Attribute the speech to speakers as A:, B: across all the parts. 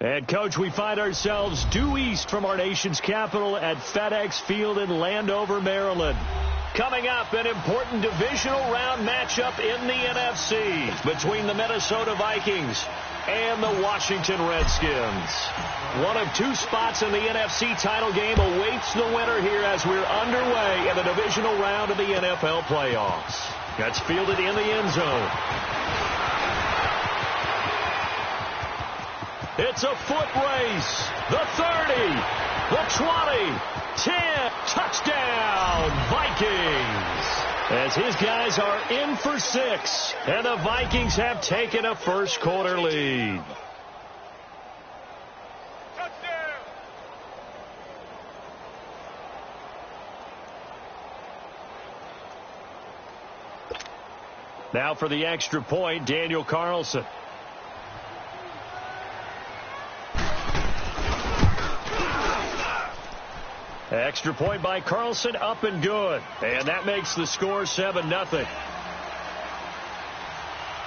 A: And, Coach, we find ourselves due east from our nation's capital at FedEx Field in Landover, Maryland. Coming up, an important divisional round matchup in the NFC between the Minnesota Vikings and the Washington Redskins. One of two spots in the NFC title game awaits the winner here as we're underway in the divisional round of the NFL playoffs. That's fielded in the end zone. It's a foot race. The 30, the 20, 10, touchdown, Vikings. As his guys are in for 6, and the Vikings have taken a first quarter lead. Touchdown. Now for the extra point, Daniel Carlson. Extra point by Carlson, up and good. And that makes the score 7-0.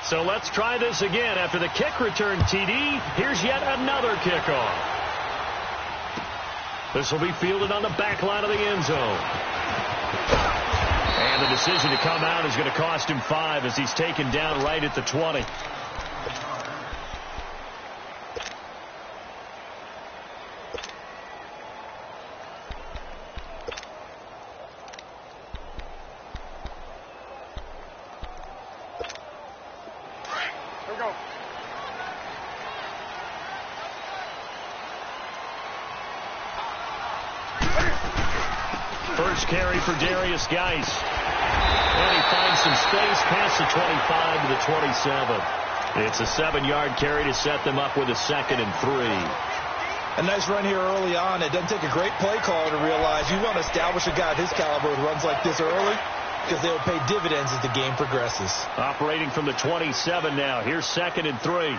A: So let's try this again. After the kick return TD, here's yet another kickoff. This will be fielded on the back line of the end zone. And the decision to come out is going to cost him 5 as he's taken down right at the 20. Carry for Darius Geis. And he finds some space past the 25 to the 27. It's a 7-yard carry to set them up with a 2nd and 3.
B: A nice run here early on. It doesn't take a great play caller to realize you want to establish a guy of his caliber with runs like this early because they will pay dividends as the game progresses.
A: Operating from the 27 now. Here's 2nd and 3.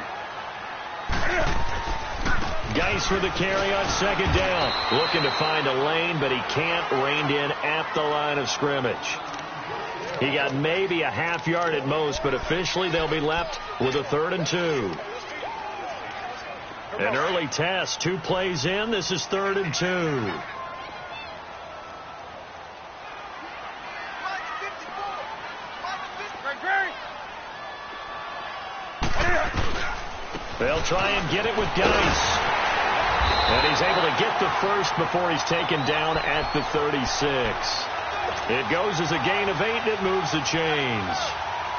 A: Geis with the carry on 2nd down. Looking to find a lane, but he can't. Reined in at the line of scrimmage. He got maybe a half yard at most, but officially they'll be left with a 3rd and 2. An early test. 2 plays in. This is 3rd and 2. They'll try and get it with Geis. And he's able to get the first before he's taken down at the 36. It goes as a gain of 8, and it moves the chains.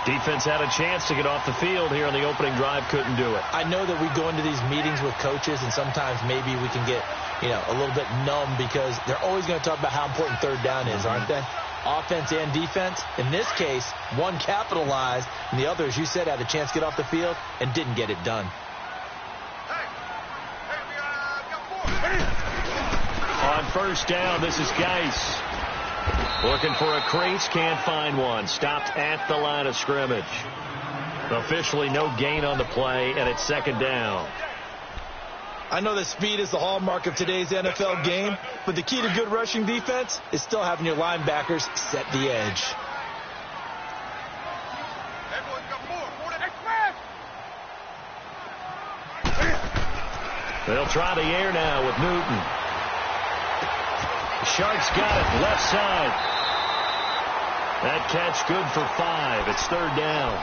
A: Defense had a chance to get off the field here on the opening drive, couldn't do it.
B: I know that we go into these meetings with coaches, and sometimes maybe we can get, a little bit numb because they're always going to talk about how important 3rd down is, aren't they? Offense and defense. In this case, one capitalized, and the other, as you said, had a chance to get off the field and didn't get it done.
A: On 1st down, this is Geis. Looking for a crease, can't find one. Stopped at the line of scrimmage. Officially no gain on the play, and it's 2nd down.
B: I know that speed is the hallmark of today's NFL game, but the key to good rushing defense is still having your linebackers set the edge.
A: They'll try the air now with Newton. The Sharks got it left side. That catch good for 5. It's 3rd down.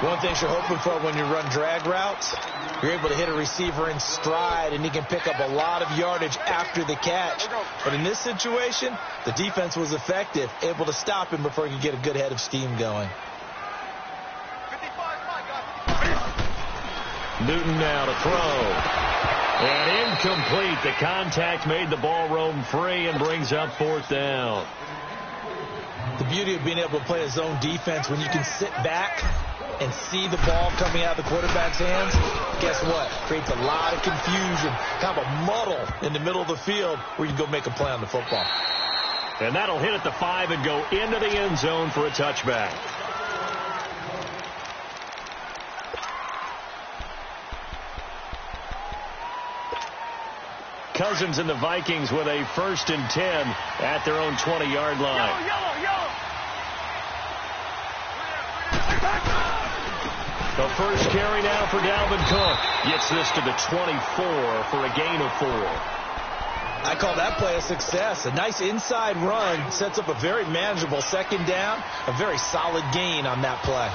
B: One thing you're hoping for when you run drag routes, you're able to hit a receiver in stride, and he can pick up a lot of yardage after the catch. But in this situation, the defense was effective, able to stop him before he could get a good head of steam going.
A: Newton now to throw. And incomplete. The contact made the ball roam free and brings up 4th down.
B: The beauty of being able to play a zone defense when you can sit back and see the ball coming out of the quarterback's hands, guess what? Creates a lot of confusion, kind of a muddle in the middle of the field where you can go make a play on the football.
A: And that'll hit at the 5 and go into the end zone for a touchback. Cousins and the Vikings with a 1st and 10 at their own 20-yard line. A first carry now for Dalvin Cook. Gets this to the 24 for a gain of 4.
B: I call that play a success. A nice inside run sets up a very manageable second down. A very solid gain on that play.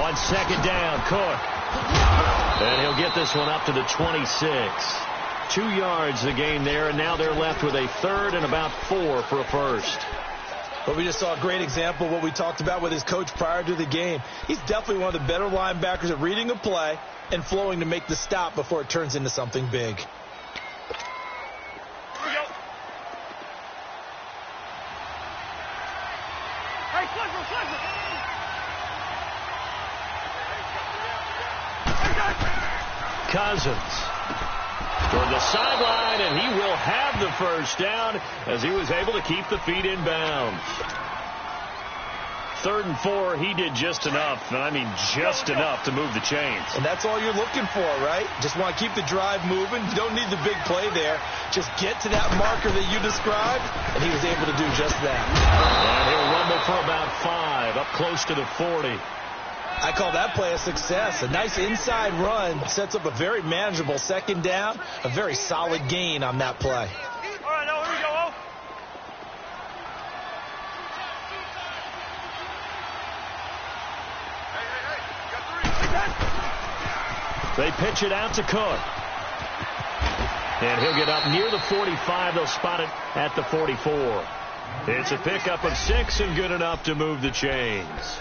A: On second down, Cook. And he'll get this one up to the 26. 2 yards the gain there, and now they're left with a third and about 4 for a first.
B: But we just saw a great example of what we talked about with his coach prior to the game. He's definitely one of the better linebackers at reading a play and flowing to make the stop before it turns into something big.
A: Cousins toward the sideline, and he will have the first down as he was able to keep the feet in bounds. 3rd and 4, he did just enough, and I mean just enough to move the chains.
B: And that's all you're looking for, right? Just want to keep the drive moving. You don't need the big play there. Just get to that marker that you described, and he was able to do just that.
A: And he'll rumble for about 5, up close to the 40.
B: I call that play a success. A nice inside run sets up a very manageable second down. A very solid gain on that play.
C: All right, now here we go.
A: They pitch it out to Cook. And he'll get up near the 45. They'll spot it at the 44. It's a pickup of 6 and good enough to move the chains.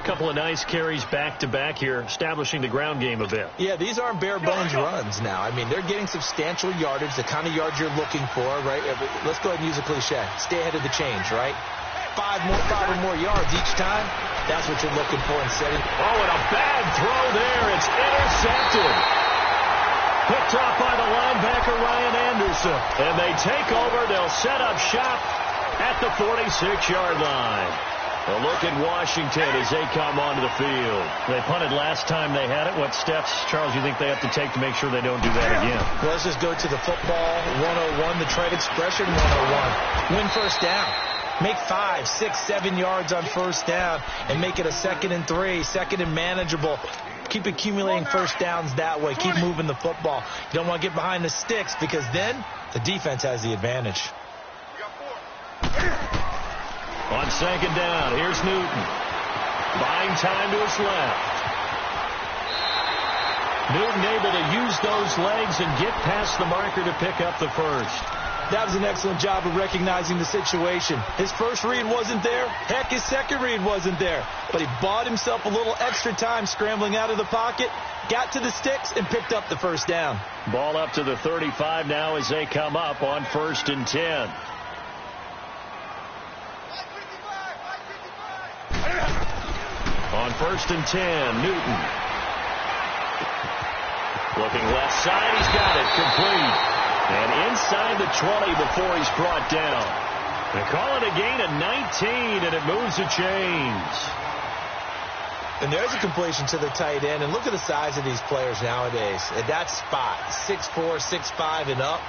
A: Couple of nice carries back-to-back here, establishing the ground game a bit.
B: Yeah, these aren't bare-bones runs now. I mean, they're getting substantial yardage, the kind of yards you're looking for, right? Let's go ahead and use a cliche. Stay ahead of the chains, right? 5 or more yards each time. That's what you're looking for in setting.
A: Oh, and a bad throw there. It's intercepted. Picked off by the linebacker, Ryan Anderson. And they take over. They'll set up shop at the 46-yard line. A look at Washington as they come onto the field. They punted last time they had it. What steps, Charles, you think they have to take to make sure they don't do that again?
B: Well, let's just go to the football 101, the trade expression 101. Win first down. Make 5, 6, 7 yards on first down and make it a 2nd and 3, 2nd and manageable. Keep accumulating first downs that way. Keep moving the football. You don't want to get behind the sticks because then the defense has the advantage.
A: On second down, here's Newton. Buying time to his left. Newton able to use those legs and get past the marker to pick up the first.
B: That was an excellent job of recognizing the situation. His first read wasn't there. Heck, his second read wasn't there. But he bought himself a little extra time scrambling out of the pocket, got to the sticks, and picked up the first down.
A: Ball up to the 35 now as they come up on 1st and 10. On 1st and 10, Newton. Looking left side, he's got it, complete. And inside the 20 before he's brought down. They call it a gain of 19, and it moves the chains.
B: And there's a completion to the tight end. And look at the size of these players nowadays. At that spot, 6'4", 6'5", and up.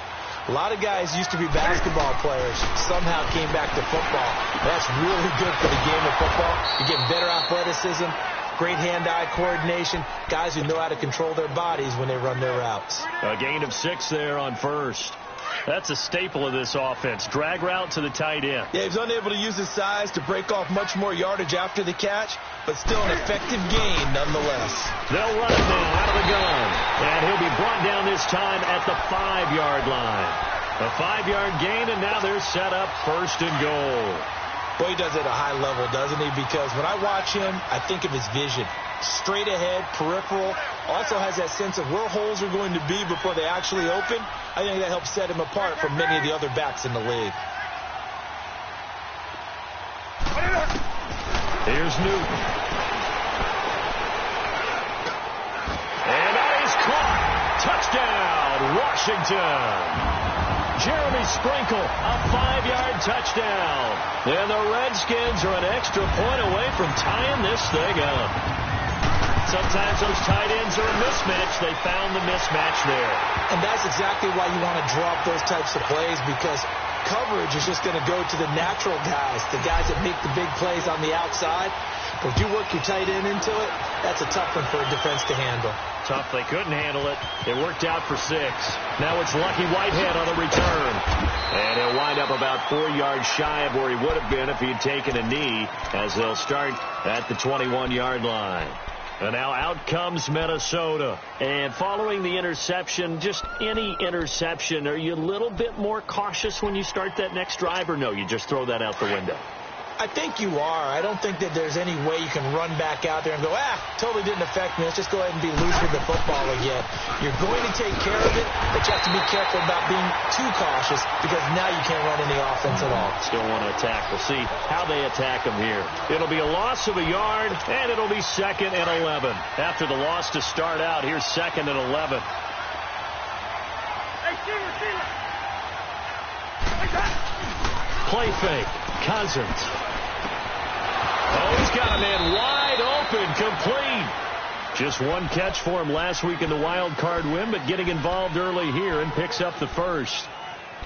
B: A lot of guys used to be basketball players, somehow came back to football. That's really good for the game of football. You get better athleticism, great hand-eye coordination, guys who know how to control their bodies when they run their routes.
A: A gain of 6 there on first. That's a staple of this offense. Drag route to the tight end.
B: Yeah, he was unable to use his size to break off much more yardage after the catch, but still an effective gain nonetheless.
A: They'll run it now out of the gun. And he'll be brought down this time at the 5-yard line. A 5-yard gain, and now they're set up 1st and goal.
B: Well, he does it at a high level, doesn't he? Because when I watch him, I think of his vision. Straight ahead, peripheral. Also has that sense of where holes are going to be before they actually open. I think that helps set him apart from many of the other backs in the league.
A: Here's Newton. And that is caught. Touchdown, Washington. Jeremy Sprinkle, a 5-yard touchdown. And the Redskins are an extra point away from tying this thing up. Sometimes those tight ends are a mismatch. They found the mismatch there.
B: And that's exactly why you want to draw up those types of plays, because coverage is just going to go to the natural guys, the guys that make the big plays on the outside. But if you work your tight end into it, that's a tough one for a defense to handle.
A: Tough. They couldn't handle it. It worked out for 6. Now it's Lucky Whitehead on the return. And he'll wind up about 4 yards shy of where he would have been if he'd taken a knee, as they'll start at the 21-yard line. And now out comes Minnesota. And following the interception, just any interception, are you a little bit more cautious when you start that next drive, or no, you just throw that out the window?
B: I think you are. I don't think that there's any way you can run back out there and go, totally didn't affect me. Let's just go ahead and be loose with the football again. You're going to take care of it, but you have to be careful about being too cautious, because now you can't run any offense at all.
A: Still want to attack. We'll see how they attack them here. It'll be a loss of a yard, and it'll be 2nd and 11. After the loss to start out, here's 2nd and 11. Play fake. Cousins. Oh, he's got a man wide open, complete. Just one catch for him last week in the wild card win, but getting involved early here and picks up the first.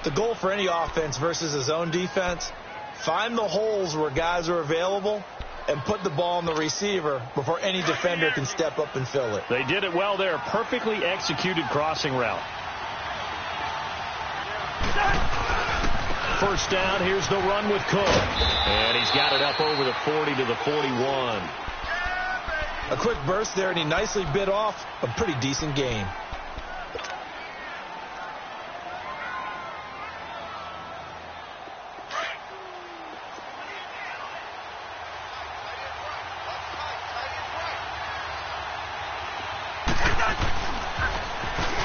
B: The goal for any offense versus his own defense, find the holes where guys are available and put the ball on the receiver before any defender can step up and fill it.
A: They did it well there. Perfectly executed crossing route. First down, here's the run with Cook. And he's got it up over the 40 to the 41.
B: A quick burst there, and he nicely bit off a pretty decent gain.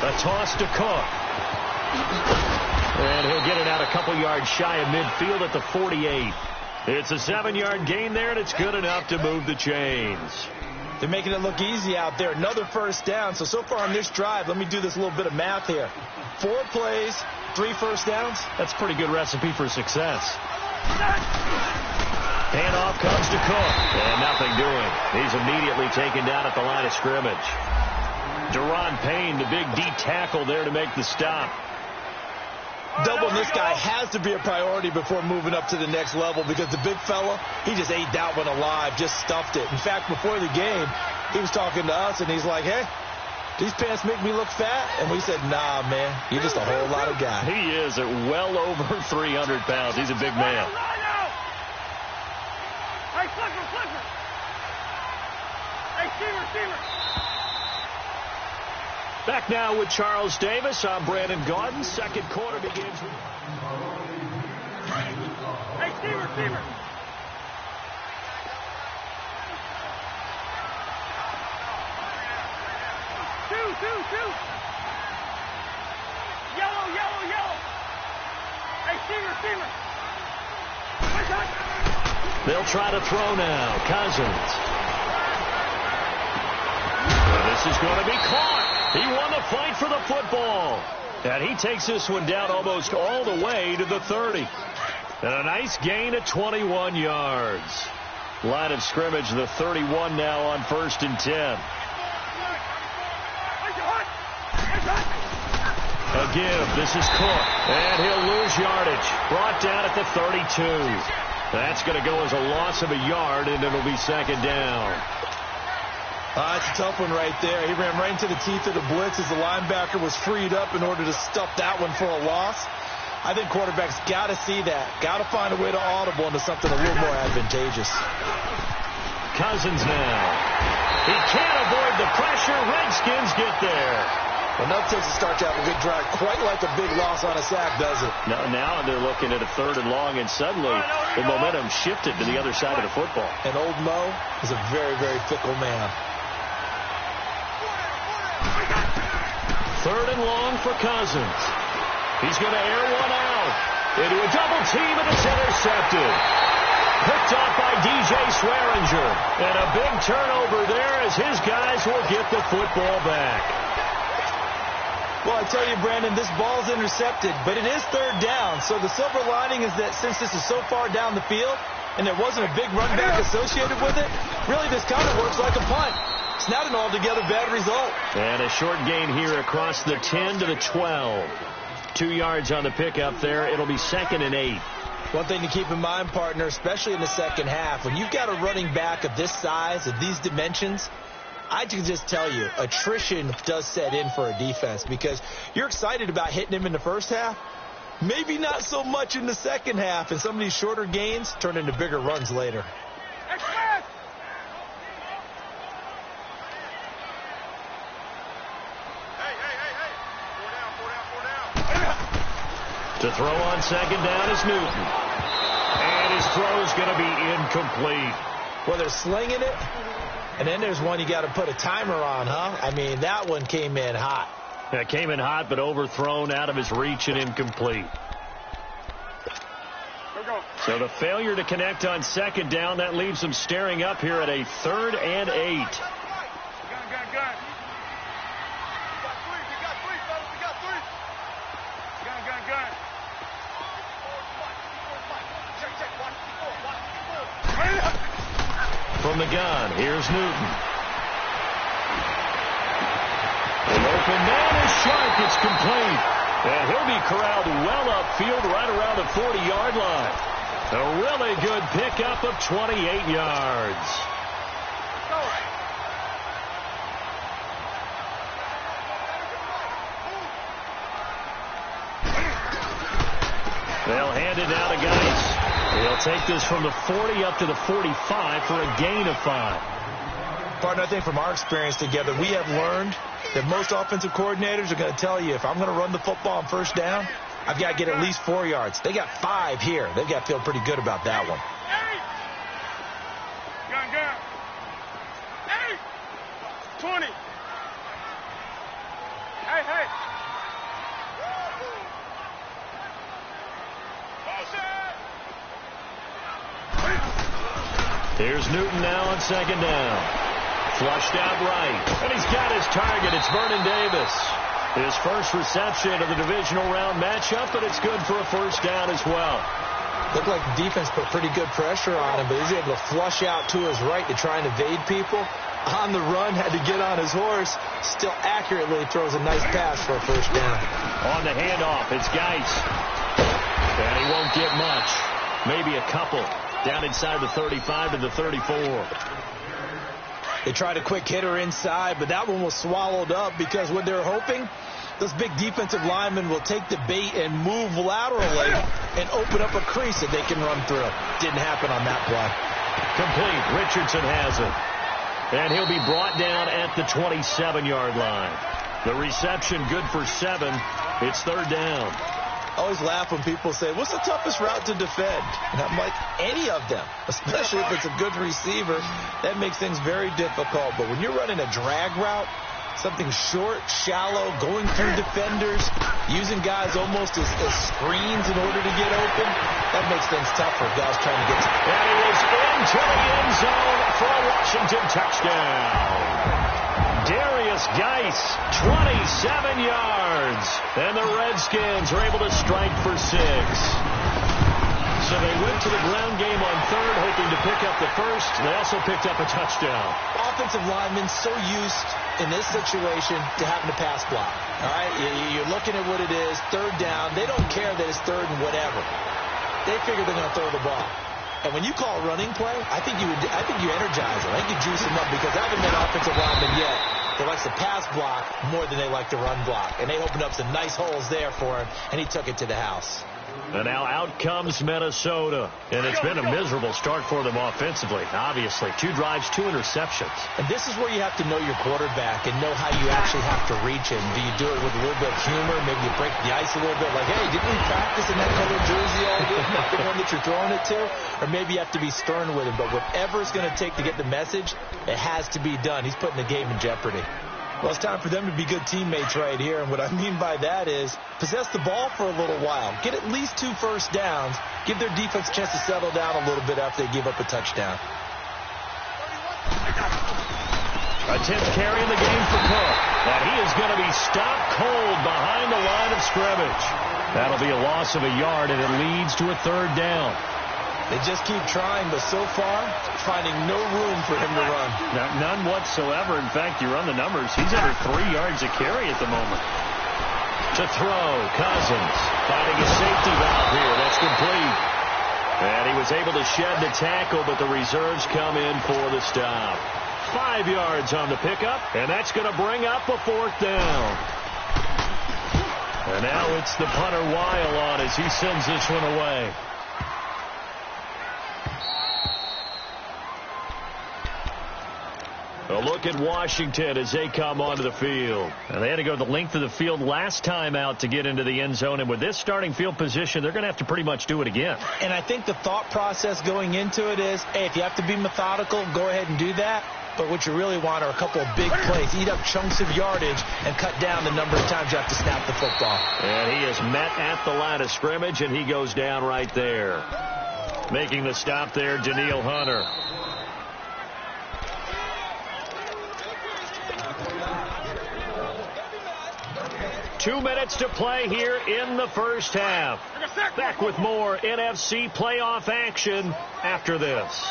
A: A toss to Cook. And he'll get it out a couple yards shy of midfield at the 48. It's a 7-yard gain there, and it's good enough to move the chains.
B: They're making it look easy out there. Another first down. So far on this drive, let me do this little bit of math here. 4 plays, 3 first downs.
A: That's a pretty good recipe for success. Handoff comes to Cook, and nothing doing. He's immediately taken down at the line of scrimmage. Deron Payne, the big D tackle there to make the stop.
B: Doubling this guy has to be a priority before moving up to the next level, because the big fella, he just ate that one alive, just stuffed it. In fact, before the game, he was talking to us, and he's like, hey, these pants make me look fat? And we said, nah, man, you're just a whole lot of guy.
A: He is at well over 300 pounds. He's a big man.
C: Hey, Flipper. Hey, receiver.
A: Back now with Charles Davis. I'm Brandon Gaudin. Second quarter begins.
C: Hey, receiver. Two. Yellow. Hey, receiver.
A: They'll try to throw now. Cousins. This is going to be caught. He won the fight for the football. And he takes this one down almost all the way to the 30. And a nice gain of 21 yards. Line of scrimmage, the 31 now on 1st and 10. A give. This is Cook. And he'll lose yardage. Brought down at the 32. That's going to go as a loss of a yard, and it'll be 2nd down.
B: That's a tough one right there. He ran right into the teeth of the blitz as the linebacker was freed up in order to stuff that one for a loss. I think quarterbacks got to see that. Got to find a way to audible into something a little more advantageous.
A: Cousins now. He can't avoid the pressure. Redskins get there.
B: Enough takes to start to have a good drive. Quite like a big loss on a sack, does it?
A: Now they're looking at a 3rd and long, and suddenly the momentum shifted to the other side of the football.
B: And old Mo is a very, very fickle man.
A: 3rd and long for Cousins. He's going to air one out into a double team, and it's intercepted. Picked off by DJ Swearinger. And a big turnover there as his guys will get the football back.
B: Well, I tell you, Brandon, this ball's intercepted, but it is 3rd down. So the silver lining is that since this is so far down the field and there wasn't a big run back associated with it, really this kind of works like a punt. It's not an altogether bad result.
A: And a short gain here across the 10 to the 12. 2 yards on the pickup there. It'll be 2nd and 8.
B: One thing to keep in mind, partner, especially in the second half, when you've got a running back of this size, of these dimensions, I can just tell you, attrition does set in for a defense because you're excited about hitting him in the first half. Maybe not so much in the second half, and some of these shorter gains turn into bigger runs later.
C: Express!
A: To throw on 2nd down is Newton. And his throw's going to be incomplete.
B: Well, they're slinging it, and then there's one you got to put a timer on, huh? I mean, that one came in hot.
A: Yeah, came in hot, but overthrown, out of his reach and incomplete. So the failure to connect on 2nd down, that leaves them staring up here at a 3rd and 8.
C: Gun. Gun.
A: From the gun, here's Newton. The open man is sharp. It's complete. And he'll be corralled well upfield right around the 40-yard line. A really good pickup of 28 yards. They'll hand it down to Geis. He'll take this from the 40 up to the 45 for a gain of 5.
B: Partner, I think from our experience together, we have learned that most offensive coordinators are going to tell you, if I'm going to run the football on 1st down, I've got to get at least 4 yards. They got 5 here. They've got to feel pretty good about that one.
C: Gun. 20. Hey.
A: Here's Newton now on 2nd down. Flushed out right. And he's got his target. It's Vernon Davis. His first reception of the divisional round matchup, but it's good for a 1st down as well.
B: Looked like the defense put pretty good pressure on him, but he's able to flush out to his right to try and evade people. On the run, had to get on his horse. Still accurately throws a nice pass for a 1st down.
A: On the handoff, it's Geis. And he won't get much. Maybe a couple. Down inside the 35 to the 34.
B: They tried a quick hitter inside, but that one was swallowed up because what they're hoping, those big defensive linemen will take the bait and move laterally and open up a crease that they can run through. Didn't happen on that play.
A: Complete. Richardson has it. And he'll be brought down at the 27-yard line. The reception good for 7. It's 3rd down.
B: I always laugh when people say, what's the toughest route to defend? And I'm like, any of them, especially if it's a good receiver. That makes things very difficult. But when you're running a drag route, something short, shallow, going through defenders, using guys almost as screens in order to get open, that makes things tough for guys trying to get to.
A: And he is into the end zone for a Washington touchdown. Darius Geis, 27 yards. And the Redskins are able to strike for 6. So they went to the ground game on 3rd, hoping to pick up the 1st. They also picked up a touchdown.
B: Offensive linemen so used in this situation to having to pass block. All right, you're looking at what it is, 3rd down. They don't care that it's 3rd and whatever. They figure they're going to throw the ball. And when you call a running play, I think you energize them. I think you juice them up because I haven't met offensive linemen yet that likes to pass block more than they like to run block. And they opened up some nice holes there for him, and he took it to the house.
A: And now out comes Minnesota. And it's been a miserable start for them offensively, obviously. 2 drives, 2 interceptions.
B: And this is where you have to know your quarterback and know how you actually have to reach him. Do you do it with a little bit of humor? Maybe you break the ice a little bit. Like, hey, didn't we practice in that color jersey all year? Not the one that you're throwing it to? Or maybe you have to be stern with him. But whatever it's going to take to get the message, it has to be done. He's putting the game in jeopardy. Well, it's time for them to be good teammates right here. And what I mean by that is possess the ball for a little while. Get at least 2 first downs. Give their defense a chance to settle down a little bit after they give up a touchdown.
A: A 10th carry in the game for Cook. And he is going to be stopped cold behind the line of scrimmage. That'll be a loss of a yard, and it leads to a 3rd down.
B: They just keep trying, but so far, finding no room for him to run.
A: None wwhatsoever. In fact, you run the numbers. He's under 3 yards a carry at the moment. To throw, Cousins finding a safety valve here. That's complete. And he was able to shed the tackle, but the reserves come in for the stop. 5 yards on the pickup, and that's going to bring up a 4th down. And now it's the punter Weil on as he sends this one away. A look at Washington as they come onto the field. And they had to go the length of the field last time out to get into the end zone. And with this starting field position, they're going to have to pretty much do it again.
B: And I think the thought process going into it is, hey, if you have to be methodical, go ahead and do that. But what you really want are a couple of big plays, eat up chunks of yardage, and cut down the number of times you have to snap the football.
A: And he is met at the line of scrimmage, and he goes down right there. Making the stop there, Danielle Hunter. Two minutes to play here in the first half. Back with more NFC playoff action after this.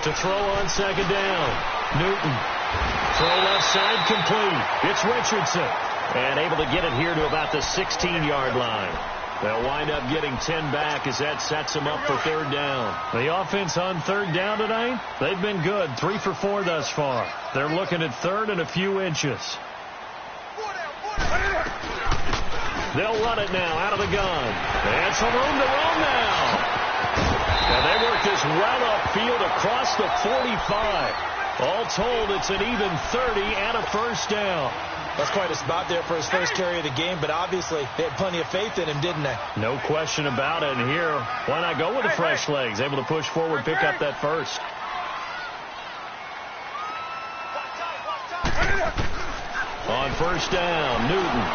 A: To throw on second down. Newton. Throw left side complete. It's Richardson. And able to get it here to about the 16-yard line. They'll wind up getting 10 back as that sets them up for 3rd down. The offense on 3rd down tonight, they've been good. 3 for 4 thus far. They're looking at 3rd and a few inches. They'll run it now out of the gun. And some room to run now. And they work this well upfield across the 45. All told, it's an even 30 and a 1st down.
B: That's quite a spot there for his first carry of the game, but obviously they had plenty of faith in him, didn't they?
A: No question about it. And here, why not go with the fresh legs? Able to push forward, pick up that first. On 1st down, Newton.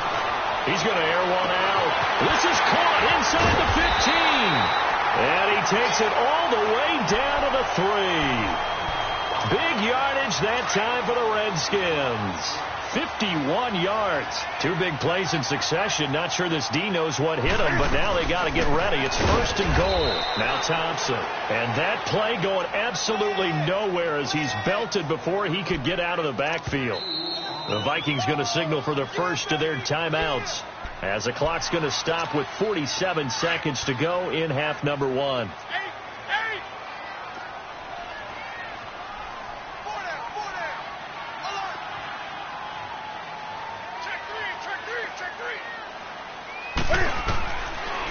A: He's going to air one out. This is caught inside the 15. And he takes it all the way down to the 3. Big yardage that time for the Redskins. 51 yards. 2 big plays in succession. Not sure this D knows what hit him, but now they got to get ready. It's 1st and goal. Now Thompson. And that play going absolutely nowhere as he's belted before he could get out of the backfield. The Vikings going to signal for the first of their timeouts as the clock's going to stop with 47 seconds to go in half number 1.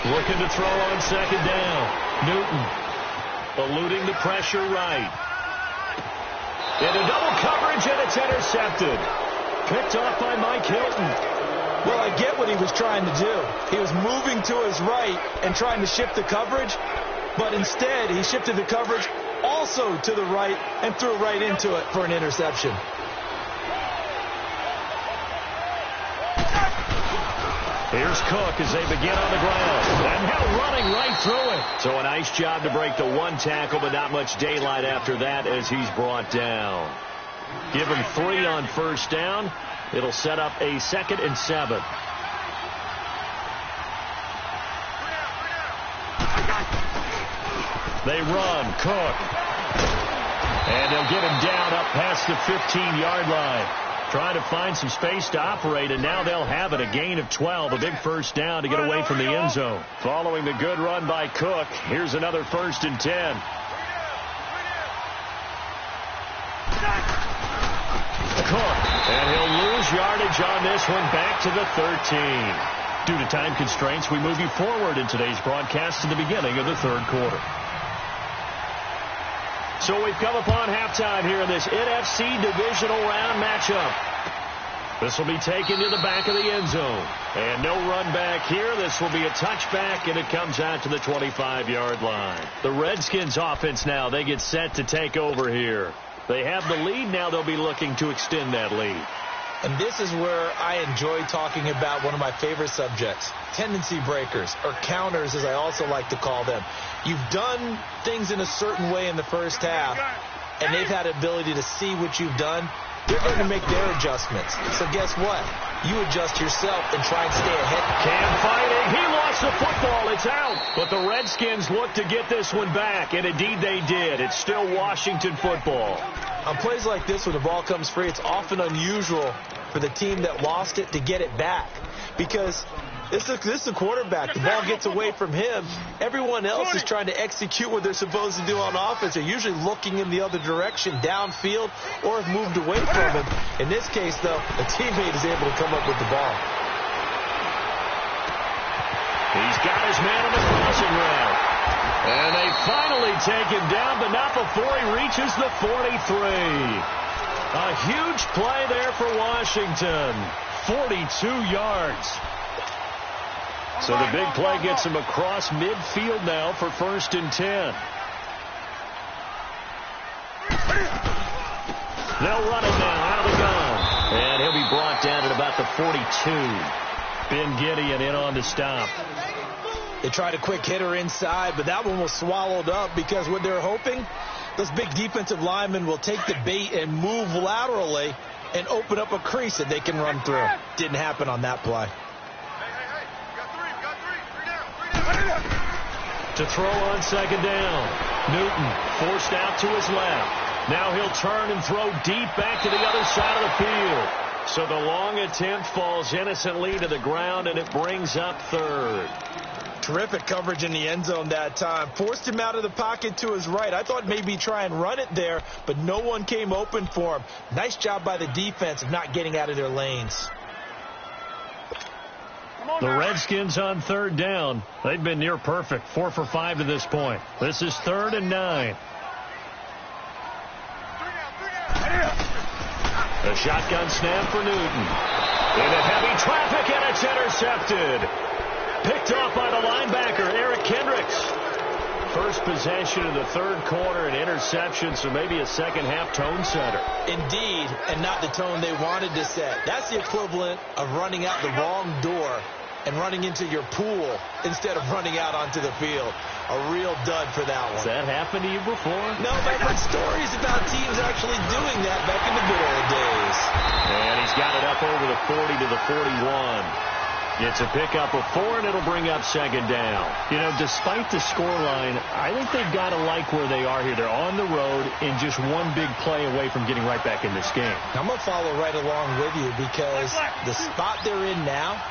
A: Looking to throw on second down. Newton eluding the pressure right. Into double coverage, and it's intercepted. Picked off by Mike Hilton.
B: Well, I get what he was trying to do. He was moving to his right and trying to shift the coverage, but instead he shifted the coverage also to the right and threw right into it for an interception.
A: Here's Cook as they begin on the ground. And now running right through it. So a nice job to break the 1 tackle, but not much daylight after that as he's brought down. Give him 3 on 1st down. It'll set up a 2nd and 7. They run. Cook. And they'll get him down up past the 15-yard line. Trying to find some space to operate, and now they'll have it. A gain of 12, a big 1st down to get away from the end zone. Following the good run by Cook, here's another 1st and 10. Cook, and he'll lose yardage on this one back to the 13. Due to time constraints, we move you forward in today's broadcast to the beginning of the 3rd quarter. So we've come upon halftime here in this NFC divisional round matchup. This will be taken to the back of the end zone. And no run back here. This will be a touchback, and it comes out to the 25-yard line. The Redskins offense now, they get set to take over here. They have the lead. Now they'll be looking to extend that lead.
B: And this is where I enjoy talking about one of my favorite subjects, tendency breakers, or counters as I also like to call them. You've done things in a certain way in the first half, and they've had the ability to see what you've done. They're going to make their adjustments. So guess what? You adjust yourself and try and stay ahead.
A: Cam fighting. He lost the football. It's out. But the Redskins look to get this one back, and indeed they did. It's still Washington football.
B: On plays like this, when the ball comes free, it's often unusual for the team that lost it to get it back. Because this is a quarterback. The ball gets away from him. Everyone else is trying to execute what they're supposed to do on offense. They're usually looking in the other direction, downfield, or have moved away from him. In this case, though, a teammate is able to come up with the ball.
A: He's got his man on the crossing route. And they finally take him down, but not before he reaches the 43. A huge play there for Washington. 42 yards. So the big play gets him across midfield now for 1st and 10. They'll run it now out of the gun. And he'll be brought down at about the 42. Ben Gideon in on the stop.
B: They tried a quick hitter inside, but that one was swallowed up because what they're hoping, those big defensive linemen will take the bait and move laterally and open up a crease that they can run through. Didn't happen on that play.
A: To throw on 2nd down. Newton forced out to his left. Now he'll turn and throw deep back to the other side of the field. So the long attempt falls innocently to the ground, and it brings up 3rd.
B: Terrific coverage in the end zone that time. Forced him out of the pocket to his right. I thought maybe try and run it there, but no one came open for him. Nice job by the defense of not getting out of their lanes.
A: The Redskins on 3rd down. They've been near perfect. 4 for 5 to this point. This is 3rd and 9. A shotgun snap for Newton. Into heavy traffic, and it's intercepted. Picked off by the linebacker, Eric Kendricks. First possession of the 3rd quarter, an interception, so maybe a second-half tone setter.
B: Indeed, and not the tone they wanted to set. That's the equivalent of running out the wrong door and running into your pool instead of running out onto the field. A real dud for that one.
A: Has that happened to you before?
B: No, but I've heard stories about teams actually doing that back in the good old days.
A: And he's got it up over the 40 to the 41. It's a pickup of 4, and it'll bring up 2nd down. You know, despite the scoreline, I think they've got to like where they are here. They're on the road and just one big play away from getting right back in this game.
B: I'm going to follow right along with you because the spot they're in now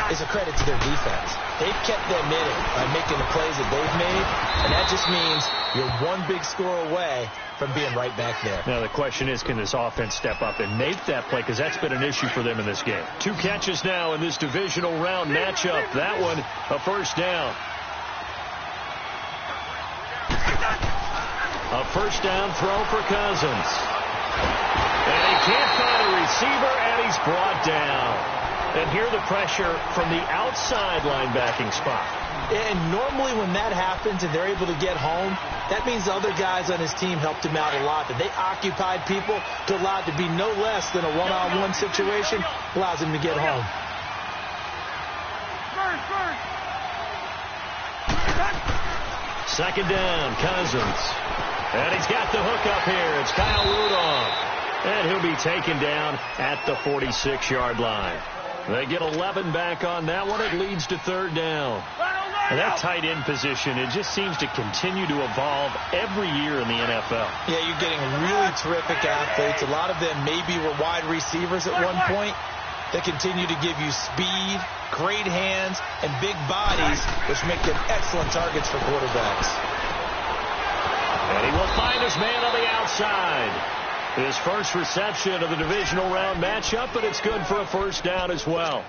B: is a credit to their defense. They've kept them in it by making the plays that they've made, and that just means you're one big score away from being right back there.
A: Now, the question is, can this offense step up and make that play? Because that's been an issue for them in this game. 2 catches now in this divisional round matchup. That one, a 1st down. A 1st down throw for Cousins. And he can't find a receiver, and he's brought down. And here the pressure from the outside linebacking spot.
B: And normally when that happens and they're able to get home, that means the other guys on his team helped him out a lot. That they occupied people to allow it to be no less than a one-on-one situation, allows him to get home.
A: Second down, Cousins. And he's got the hook up here. It's Kyle Rudolph. And he'll be taken down at the 46-yard line. They get 11 back on that one. It leads to 3rd down. And that tight end position, it just seems to continue to evolve every year in the NFL.
B: Yeah, you're getting really terrific athletes. A lot of them maybe were wide receivers at one point. They continue to give you speed, great hands, and big bodies, which make them excellent targets for quarterbacks.
A: And he will find his man on the outside. His first reception of the divisional round matchup, but it's good for a 1st down as well.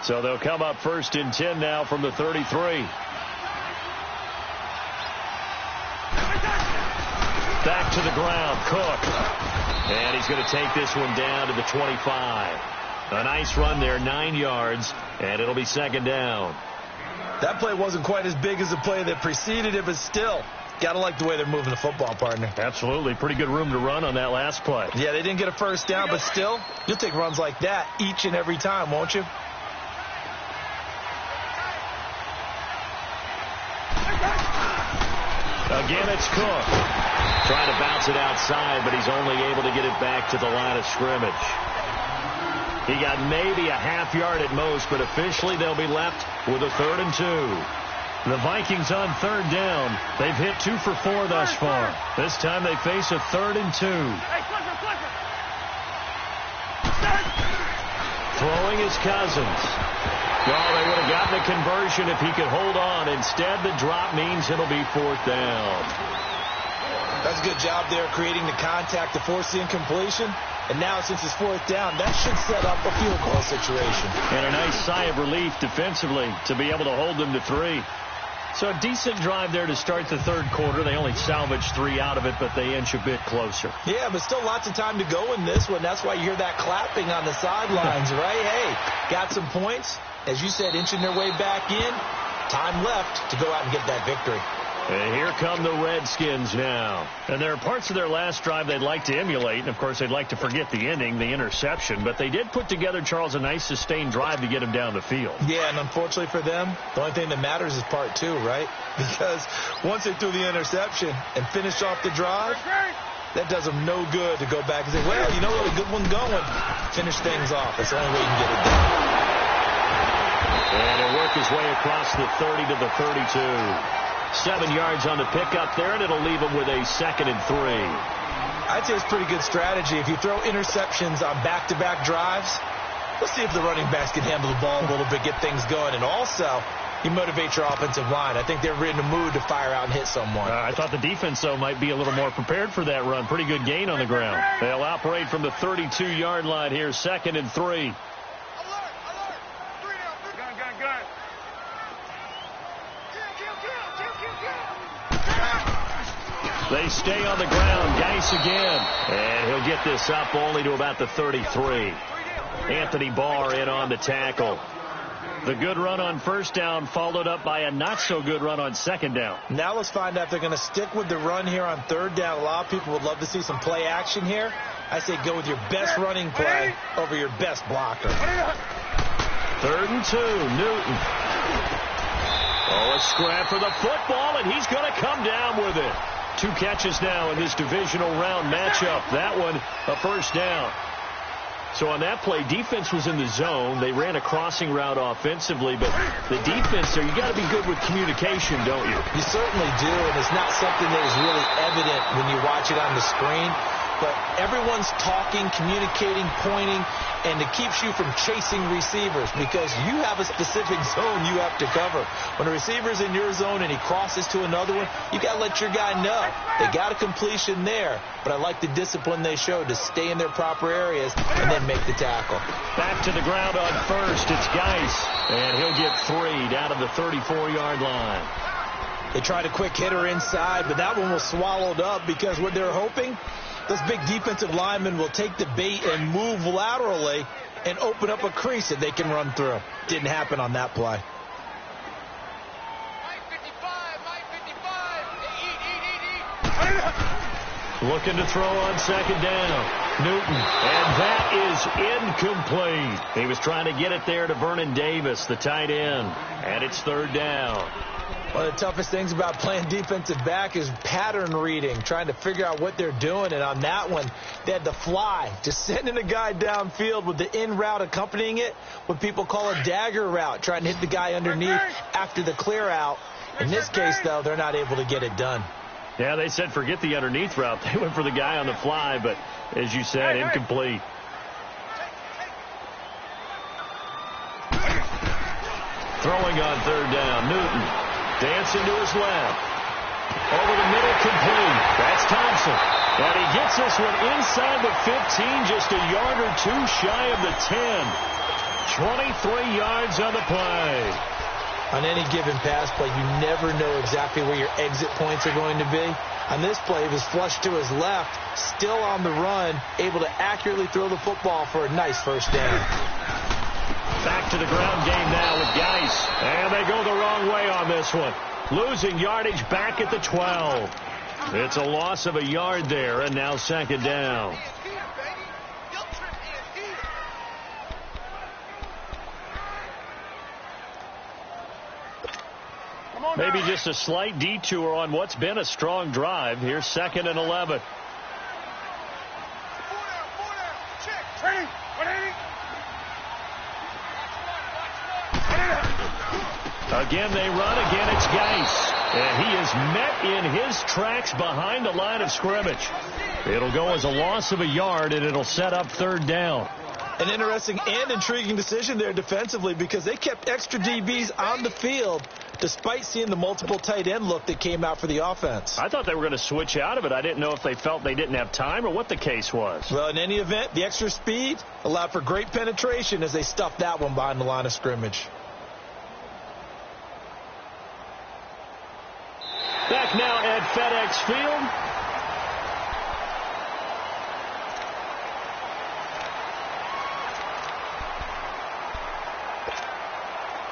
A: So they'll come up 1st and 10 now from the 33. Back to the ground, Cook. And he's going to take this one down to the 25. A nice run there, 9 yards, and it'll be 2nd down.
B: That play wasn't quite as big as the play that preceded it, but still, got to like the way they're moving the football, partner.
A: Absolutely. Pretty good room to run on that last play.
B: Yeah, they didn't get a 1st down, but still, you'll take runs like that each and every time, won't you?
A: Again, it's Cook. Trying to bounce it outside, but he's only able to get it back to the line of scrimmage. He got maybe a half yard at most, but officially they'll be left with a 3rd and 2. The Vikings on third down. They've hit 2 for 4 thus far. This time they face a 3rd and 2. Throwing is Cousins. Oh, they would have gotten a conversion if he could hold on. Instead, the drop means it'll be 4th down.
B: That's a good job there creating the contact to force the incompletion. And now, since it's 4th down, that should set up a field goal situation.
A: And a nice sigh of relief defensively to be able to hold them to 3. So a decent drive there to start the third quarter. They only salvaged 3 out of it, but they inch a bit closer.
B: Yeah, but still lots of time to go in this one. That's why you hear that clapping on the sidelines, right? Hey, got some points. As you said, inching their way back in. Time left to go out and get that victory.
A: And here come the Redskins now. And there are parts of their last drive they'd like to emulate. And, of course, they'd like to forget the ending, the interception. But they did put together, Charles, a nice sustained drive to get him down the field.
B: Yeah, and unfortunately for them, the only thing that matters is part 2, right? Because once they threw the interception and finished off the drive, that does them no good to go back and say, well, you know what, a good one going. Finish things off. That's the only way you can get it done.
A: And he'll work his way across the 30 to the 32. 7 yards on the pickup there, and it'll leave him with a 2nd and 3.
B: I'd say it's pretty good strategy. If you throw interceptions on back-to-back drives, let's see if the running backs can handle the ball a little bit, get things going. And also, you motivate your offensive line. I think they're in the mood to fire out and hit someone.
A: I thought the defense, though, might be a little more prepared for that run. Pretty good gain on the ground. They'll operate from the 32-yard line here, 2nd and 3. They stay on the ground. Geis again. And he'll get this up only to about the 33. Anthony Barr in on the tackle. The good run on 1st down followed up by a not-so-good run on 2nd down.
B: Now let's find out if they're going to stick with the run here on 3rd down. A lot of people would love to see some play action here. I say go with your best running play over your best blocker.
A: 3rd and 2. Newton. Oh, a scrap for the football, and he's going to come down with it. 2 catches now in this divisional round matchup. That one, a 1st down. So on that play, defense was in the zone. They ran a crossing route offensively, but the defense there, you got to be good with communication, don't you?
B: You certainly do, and it's not something that is really evident when you watch it on the screen. But everyone's talking, communicating, pointing, and it keeps you from chasing receivers because you have a specific zone you have to cover. When a receiver's in your zone and he crosses to another one, you got to let your guy know. They got a completion there, but I like the discipline they showed to stay in their proper areas and then make the tackle.
A: Back to the ground on 1st. It's Geis, and he'll get 3 down to the 34-yard line.
B: They tried a quick hitter inside, but that one was swallowed up because what they're hoping, those big defensive linemen will take the bait and move laterally and open up a crease that they can run through. Didn't happen on that play.
A: Looking to throw on 2nd down. Newton, and that is incomplete. He was trying to get it there to Vernon Davis, the tight end, and it's 3rd down.
B: One of the toughest things about playing defensive back is pattern reading, trying to figure out what they're doing. And on that one, they had to fly, just sending a guy downfield with the in route accompanying it, what people call a dagger route, trying to hit the guy underneath after the clear out. In this case, though, they're not able to get it done.
A: Yeah, they said forget the underneath route. They went for the guy on the fly, but as you said, incomplete. Throwing on 3rd down, Newton. Dancing to his left. Over the middle, complete. That's Thompson. And he gets this one inside the 15, just a yard or 2 shy of the 10. 23 yards on the play.
B: On any given pass play, you never know exactly where your exit points are going to be. On this play, he was flushed to his left, still on the run, able to accurately throw the football for a nice 1st down.
A: Back to the ground game now with Geis. And they go the wrong way on this one. Losing yardage back at the 12. It's a loss of a yard there, and now 2nd down. Maybe just a slight detour on what's been a strong drive. Here's 2nd and 11. Again, they run. Again, it's Geis. And he is met in his tracks behind the line of scrimmage. It'll go as a loss of a yard, and it'll set up third down.
B: An interesting and intriguing decision there defensively because they kept extra DBs on the field despite seeing the multiple tight end look that came out for the offense.
A: I thought they were going to switch out of it. I didn't know if they felt they didn't have time or what the case was.
B: Well, in any event, the extra speed allowed for great penetration as they stuffed that one behind the line of scrimmage.
A: Back now at FedEx Field.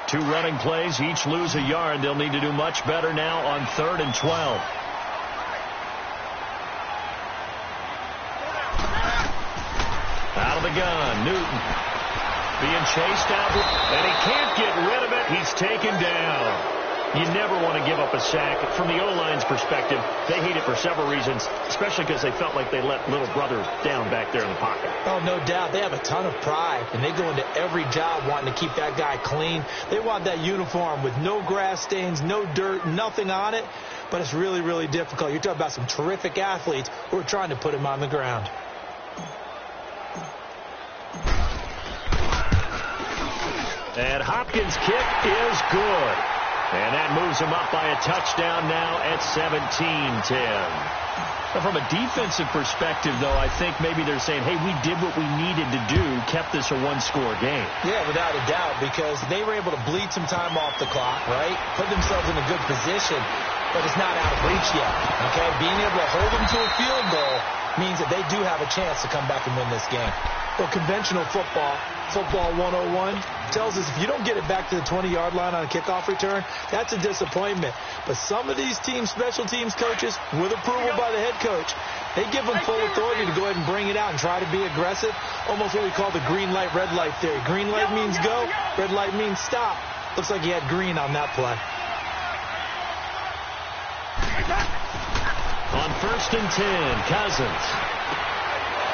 A: Two running plays, each lose a yard. They'll need to do much better now on 3rd and 12. Out of the gun, Newton. Being chased out, and he can't get rid of it. He's taken down. You never want to give up a sack. From the O-line's perspective, they hate it for several reasons, especially because they felt like they let little brother down back there in the pocket.
B: Oh, no doubt. They have a ton of pride, and they go into every job wanting to keep that guy clean. They want that uniform with no grass stains, no dirt, nothing on it, but it's really, really difficult. You're talking about some terrific athletes who are trying to put him on the ground.
A: And Hopkins' kick is good. And that moves him up by a touchdown now at 17-10. Now, from a defensive perspective, though, I think maybe they're saying, hey, we did what we needed to do, kept this a one-score game.
B: Yeah, without a doubt, because they were able to bleed some time off the clock, right? Put themselves in a good position, but it's not out of reach yet, okay? Being able to hold them to a field goal means that they do have a chance to come back and win this game. Well, conventional football 101, tells us if you don't get it back to the 20-yard line on a kickoff return, that's a disappointment. But some of these teams, special teams coaches, with approval by the head coach, they give them full authority to go ahead and bring it out and try to be aggressive, almost what we call the green light, red light theory. Green light means go, red light means stop. Looks like he had green on that play.
A: On 1st and 10, Cousins.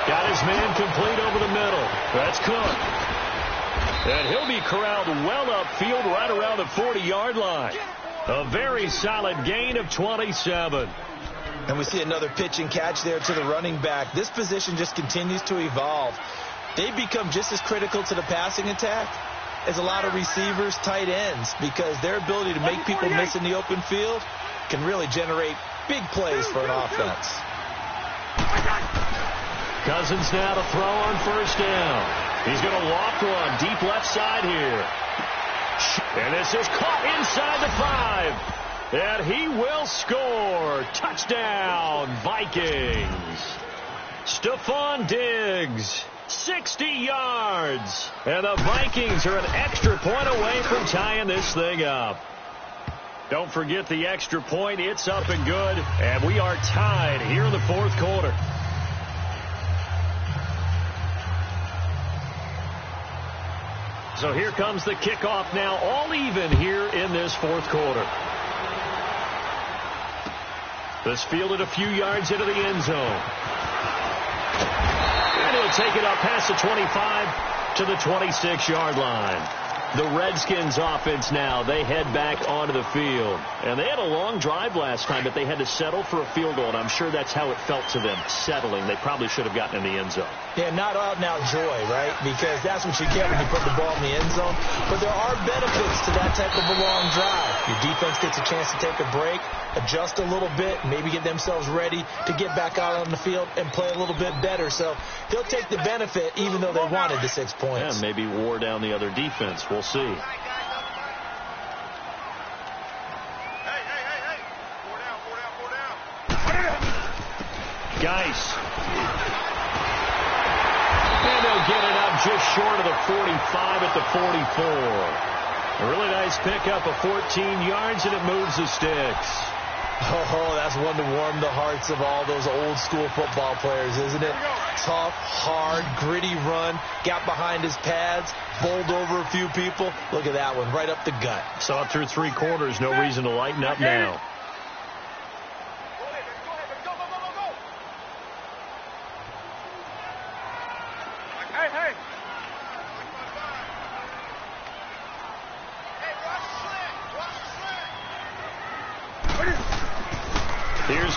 A: Got his man complete over the middle. That's Cook. And he'll be corralled well upfield right around the 40-yard line. A very solid gain of 27.
B: And we see another pitch and catch there to the running back. This position just continues to evolve. They become just as critical to the passing attack as a lot of receivers, tight ends, because their ability to make people miss in the open field can really generate big plays for an offense.
A: Cousins now to throw on 1st down. He's going to walk one deep left side here. And this is caught inside the 5. And he will score. Touchdown, Vikings. Stephon Diggs, 60 yards. And the Vikings are an extra point away from tying this thing up. Don't forget the extra point. It's up and good. And we are tied here in the 4th quarter. So here comes the kickoff now, all even here in this 4th quarter. This fielded a few yards into the end zone. And he'll take it up past the 25 to the 26-yard line. The Redskins offense now, they head back onto the field. And they had a long drive last time, but they had to settle for a field goal, and I'm sure that's how it felt to them, settling. They probably should have gotten in the end zone.
B: Yeah, not out-and-out joy, right? Because that's what you get when you put the ball in the end zone. But there are benefits to that type of a long drive. Your defense gets a chance to take a break, adjust a little bit, maybe get themselves ready to get back out on the field and play a little bit better. So he'll take the benefit even though they wanted the 6 points.
A: Yeah, maybe wore down the other defense. We'll see.
C: Hey. Four down.
A: Geis. And they'll get it up just short of the 45 at the 44. A really nice pickup of 14 yards, and it moves the sticks.
B: Oh, that's one to warm the hearts of all those old school football players, isn't it? Tough, hard, gritty run, got behind his pads, bowled over a few people. Look at that one, right up the gut.
A: Saw it through 3 quarters, no reason to lighten up now.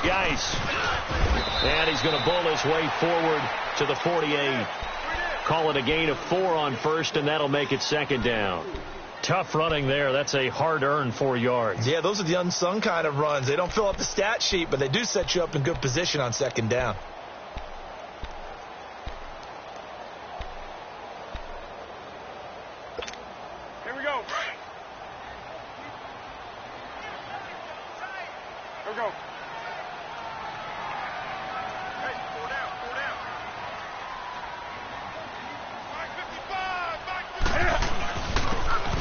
A: Geis. And he's going to bull his way forward to the 48. Call it a gain of 4 on first, and that'll make it second down. Tough running there. That's a hard-earned 4 yards.
B: Yeah, those are the unsung kind of runs. They don't fill up the stat sheet, but they do set you up in good position on second down.
C: Here we go. Here we go. Hey, 4 down, 4 down.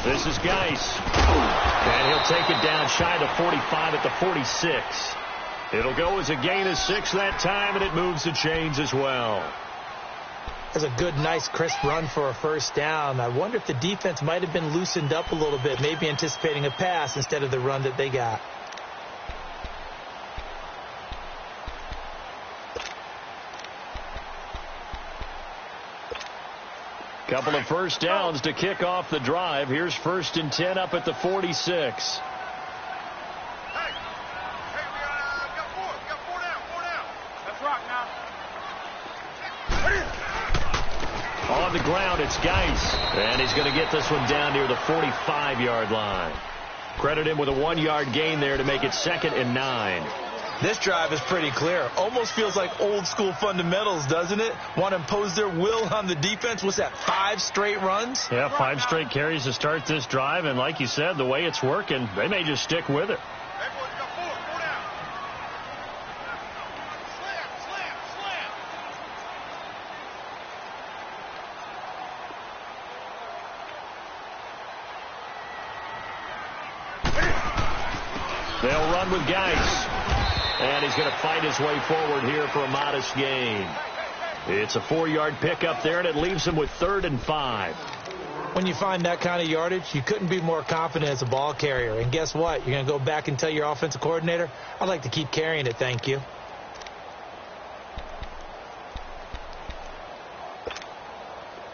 A: This is Geis. And he'll take it down shy of the 45 at the 46. It'll go as a gain of 6 that time, and it moves the chains as well.
B: That's a good, nice, crisp run for a first down. I wonder if the defense might have been loosened up a little bit, maybe anticipating a pass instead of the run that they got.
A: Couple of first downs to kick off the drive. Here's 1st and 10 up at the 46.
C: Hey, we got 4. We got 4 down, 4 down. Let's rock now.
A: On the ground, it's Geis. And he's going to get this one down near the 45-yard line. Credit him with a 1-yard gain there to make it 2nd and 9.
B: This drive is pretty clear. Almost feels like old school fundamentals, doesn't it? Want to impose their will on the defense. What's that, 5 straight runs?
A: Yeah, 5 straight carries to start this drive. And like you said, the way it's working, they may just stick with it.
C: Hey, boys, we got 4. 4 down. Slam, slam.
A: They'll run with Geis. And he's going to fight his way forward here for a modest gain. It's a 4-yard pickup there, and it leaves him with 3rd and 5.
B: When you find that kind of yardage, you couldn't be more confident as a ball carrier. And guess what? You're going to go back and tell your offensive coordinator, I'd like to keep carrying it, thank you.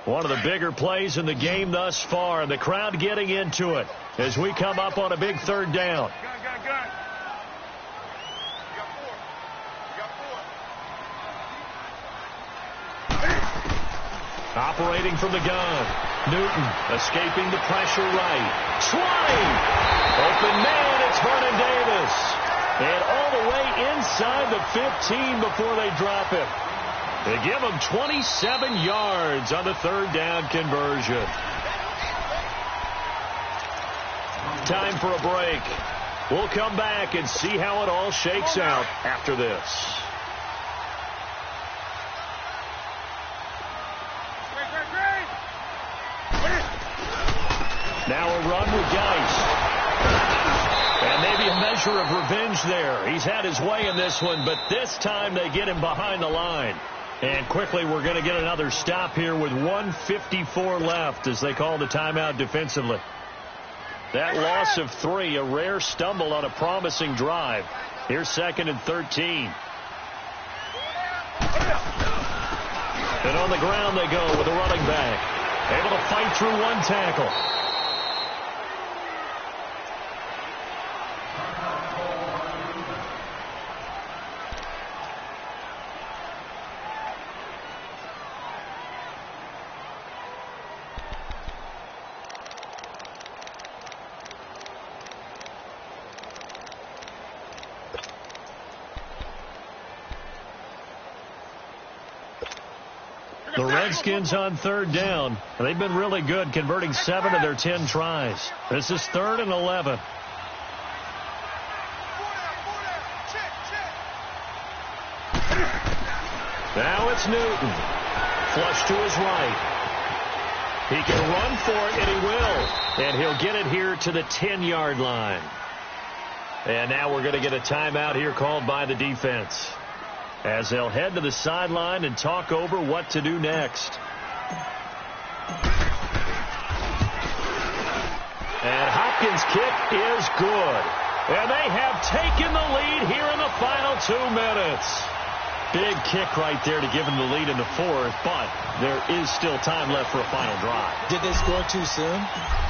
A: One of the bigger plays in the game thus far, and the crowd getting into it as we come up on a big 3rd down.
C: Gun.
A: Operating from the gun. Newton escaping the pressure right. 20! Open man, it's Vernon Davis. And all the way inside the 15 before they drop it. They give him 27 yards on the 3rd down conversion. Time for a break. We'll come back and see how it all shakes out after this. Now a run with Geis. And maybe a measure of revenge there. He's had his way in this one, but this time they get him behind the line. And quickly we're going to get another stop here with 1:54 left as they call the timeout defensively. That loss of 3, a rare stumble on a promising drive. Here's 2nd and 13. And on the ground they go with a running back. Able to fight through 1 tackle. The Redskins on 3rd down. They've been really good, converting 7 of their 10 tries. This is 3rd and 11. Now it's Newton. Flush to his right. He can run for it, and he will. And he'll get it here to the 10-yard line. And now we're going to get a timeout here called by the defense, as they'll head to the sideline and talk over what to do next. And Hopkins' kick is good. And they have taken the lead here in the final 2 minutes. Big kick right there to give them the lead in the 4th, but there is still time left for a final drive.
B: Did they score too soon?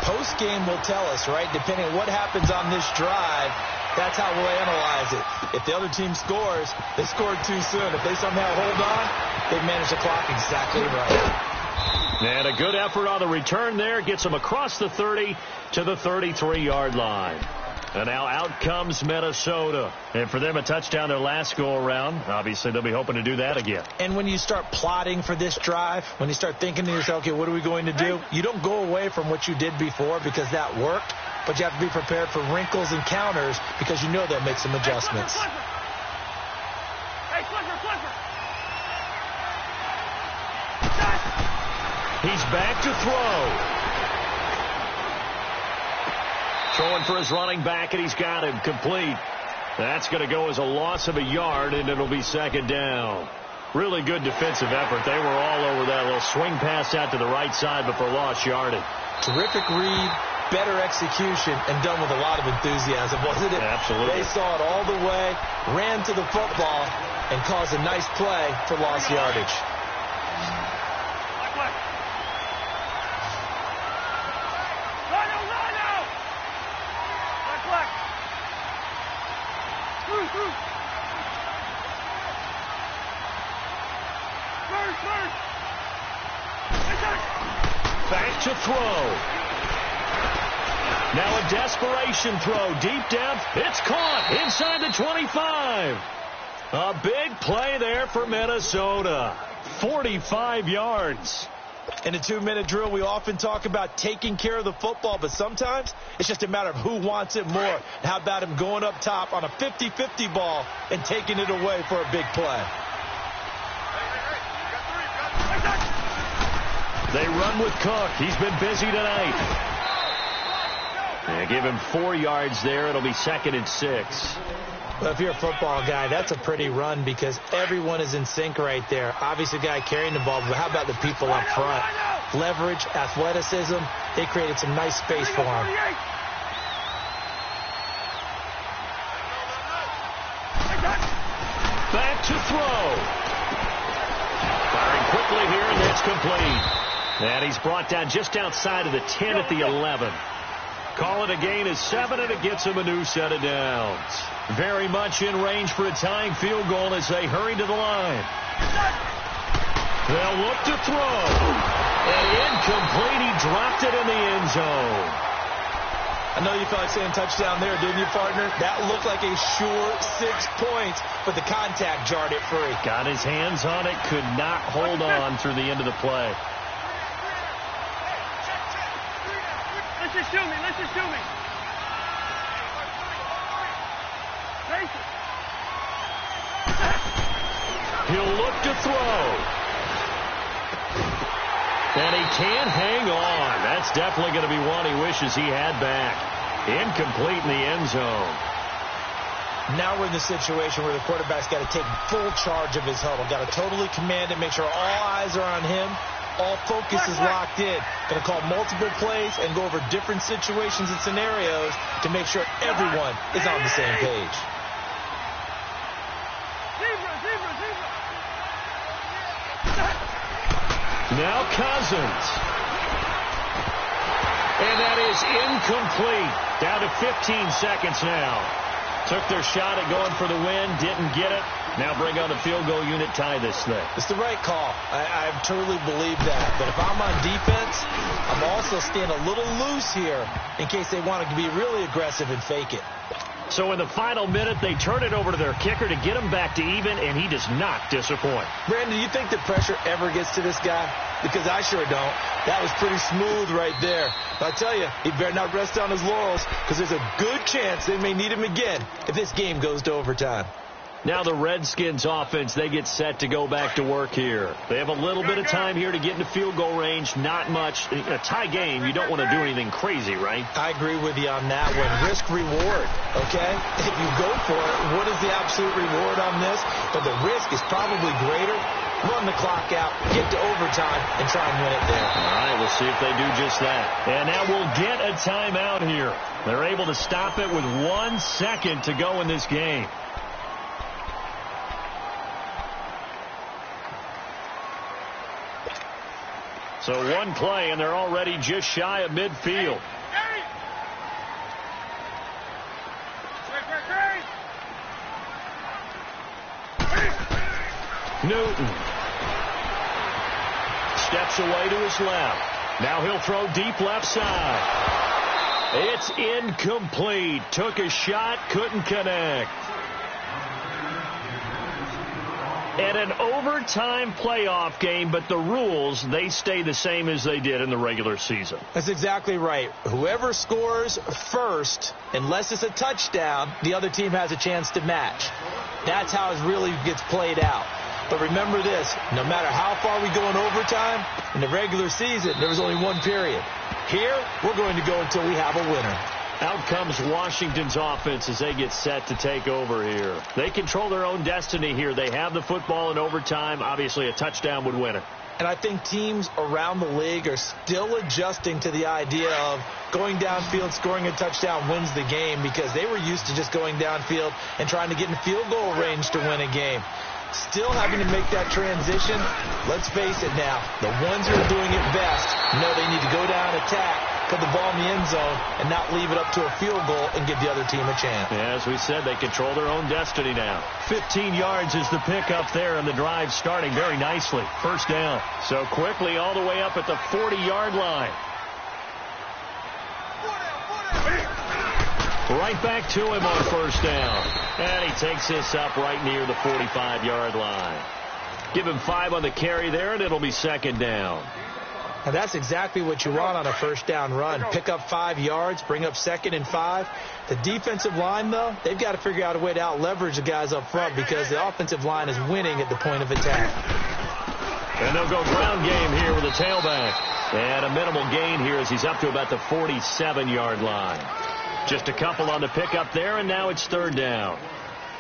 B: Post-game will tell us, right? Depending on what happens on this drive, That's how we'll analyze it. If the other team scores, they scored too soon. If they somehow hold on, they've managed the clock exactly right.
A: And a good effort on the return there. Gets them across the 30 to the 33-yard line. And now out comes Minnesota. And for them, a touchdown their last go-around. Obviously, they'll be hoping to do that again.
B: And when you start plotting for this drive, when you start thinking to yourself, okay, what are we going to do? You don't go away from what you did before because that worked. But you have to be prepared for wrinkles and counters because you know they'll make some adjustments.
A: He's back to throw. Throwing for his running back, and he's got him complete. That's going to go as a loss of a yard, and it'll be second down. Really good defensive effort. They were all over that little swing pass out to the right side, but for lost yardage.
B: Terrific read. Better execution, and done with a lot of enthusiasm, wasn't it?
A: Absolutely.
B: They saw it all the way, ran to the football, and caused a nice play for lost yardage.
A: Back to throw. Now a desperation throw deep down. It's caught inside the 25. A big play there for Minnesota. 45 yards.
B: In a 2-minute drill, we often talk about taking care of the football, but sometimes it's just a matter of who wants it more. How about him going up top on a 50-50 ball and taking it away for a big play?
A: They run with Cook. He's been busy tonight. They give him 4 yards there. It'll be 2nd and 6.
B: Well, if you're a football guy, that's a pretty run because everyone is in sync right there. Obviously, the guy carrying the ball, but how about the people up front? Leverage, athleticism, they created some nice space for him.
A: Back to throw. Firing quickly here, and that's complete. And he's brought down just outside of the 10 at the 11. Call it a gain of 7, and it gets him a new set of downs. Very much in range for a tying field goal as they hurry to the line. They'll look to throw. And incomplete. He dropped it in the end zone.
B: I know you felt like saying touchdown there, didn't you, partner? That looked like a sure 6 points, but the contact jarred it free.
A: Got his hands on it, could not hold on through the end of the play.
C: Let's just shoot me. Let's just shoot me.
A: He'll look to throw. And he can't hang on. That's definitely going to be one he wishes he had back. Incomplete in the end zone.
B: Now we're in the situation where the quarterback's got to take full charge of his huddle. Got to totally command it, make sure all eyes are on him. All focus is locked in. Going to call multiple plays and go over different situations and scenarios to make sure everyone is on the same page.
A: Now Cousins. And that is incomplete. Down to 15 seconds now. Took their shot at going for the win, didn't get it. Now bring on the field goal unit, tie this thing.
B: It's the right call. I truly believe that. But if I'm on defense, I'm also staying a little loose here in case they want to be really aggressive and fake it.
A: So in the final minute, they turn it over to their kicker to get him back to even, and he does not disappoint.
B: Brandon, do you think the pressure ever gets to this guy? Because I sure don't. That was pretty smooth right there. But I tell you, he better not rest on his laurels because there's a good chance they may need him again if this game goes to overtime.
A: Now the Redskins offense, they get set to go back to work here. They have a little bit of time here to get into field goal range. Not much. In a tie game, you don't want to do anything crazy, right?
B: I agree with you on that one. Risk reward, okay? If you go for it, what is the absolute reward on this? But the risk is probably greater. Run the clock out, get to overtime, and try and win it there.
A: All right, we'll see if they do just that. And now we'll get a timeout here. They're able to stop it with 1 second to go in this game. So one play, and they're already just shy of midfield. Newton steps away to his left. Now he'll throw deep left side. It's incomplete. Took a shot, couldn't connect. And an overtime playoff game, but the rules, they stay the same as they did in the regular season.
B: That's exactly right. Whoever scores first, unless it's a touchdown, the other team has a chance to match. That's how it really gets played out. But remember this, no matter how far we go in overtime, in the regular season, there was only one period. Here, we're going to go until we have a winner.
A: Out comes Washington's offense as they get set to take over here. They control their own destiny here. They have the football in overtime. Obviously, a touchdown would win it.
B: And I think teams around the league are still adjusting to the idea of going downfield, scoring a touchdown wins the game, because they were used to just going downfield and trying to get in field goal range to win a game. Still having to make that transition. Let's face it now, the ones who are doing it best know they need to go down, attack, put the ball in the end zone, and not leave it up to a field goal and give the other team a chance.
A: Yeah, as we said, they control their own destiny now. 15 yards is the pickup there, and the drive starting very nicely. First down. So quickly all the way up at the 40-yard line. Right back to him on first down. And he takes this up right near the 45-yard line. Give him 5 on the carry there, and it'll be second down.
B: And that's exactly what you want on a first down run. Pick up 5 yards, bring up 2nd and 5. The defensive line, though, they've got to figure out a way to out-leverage the guys up front, because the offensive line is winning at the point of attack.
A: And they'll go ground game here with a tailback. And a minimal gain here as he's up to about the 47-yard line. Just a couple on the pickup there, and now it's third down.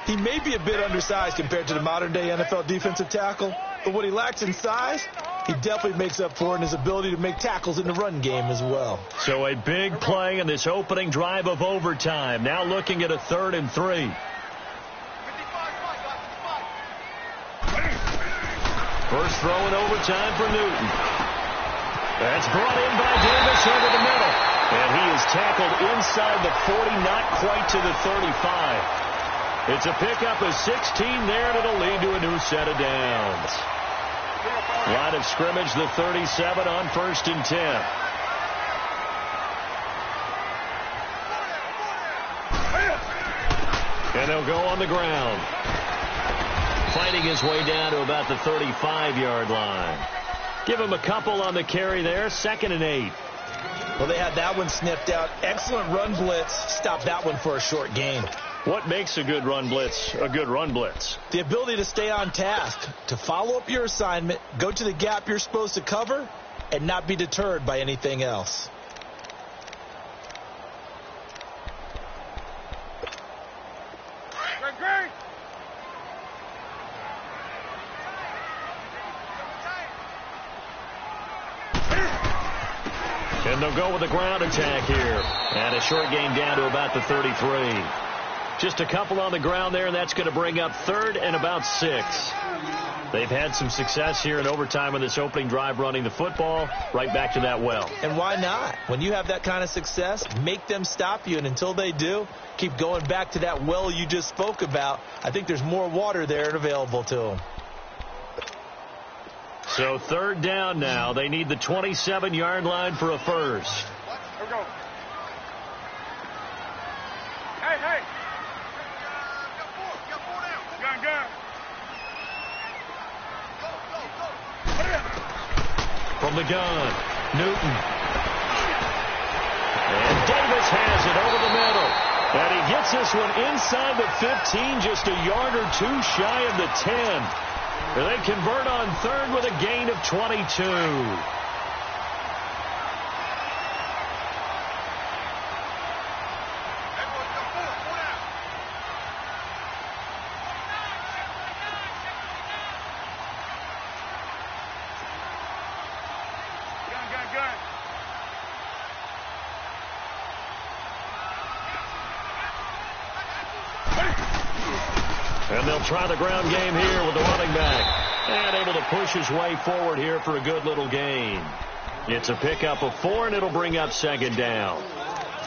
B: He may be a bit undersized compared to the modern-day NFL defensive tackle, but what he lacks in size, he definitely makes up for in his ability to make tackles in the run game as well.
A: So a big play in this opening drive of overtime. Now looking at a 3rd and 3. First throw in overtime for Newton. That's brought in by Davis over the middle. And he is tackled inside the 40, not quite to the 35. It's a pickup of 16 there, and it'll lead to a new set of downs. Line of scrimmage, the 37 on 1st and 10. And they'll go on the ground. Fighting his way down to about the 35-yard line. Give him a couple on the carry there, 2nd and 8.
B: Well, they had that one sniffed out. Excellent run blitz. Stopped that one for a short gain.
A: What makes a good run blitz a good run blitz?
B: The ability to stay on task, to follow up your assignment, go to the gap you're supposed to cover, and not be deterred by anything else.
A: And they'll go with the ground attack here. And a short gain down to about the 33. Just a couple on the ground there, and that's going to bring up 3rd and about 6. They've had some success here in overtime on this opening drive running the football. Right back to that well.
B: And why not? When you have that kind of success, make them stop you. And until they do, keep going back to that well you just spoke about. I think there's more water there and available to them.
A: So 3rd down now. They need the 27-yard line for a first.
C: Here we go. Hey. Got four down. Gun.
A: From the gun, Newton. And Davis has it over the middle. And he gets this one inside the 15, just a yard or 2 shy of the 10. And they convert on 3rd with a gain of 22. And they'll try the ground game here with the running back. And able to push his way forward here for a good little gain. It's a pickup of 4, and it'll bring up 2nd down.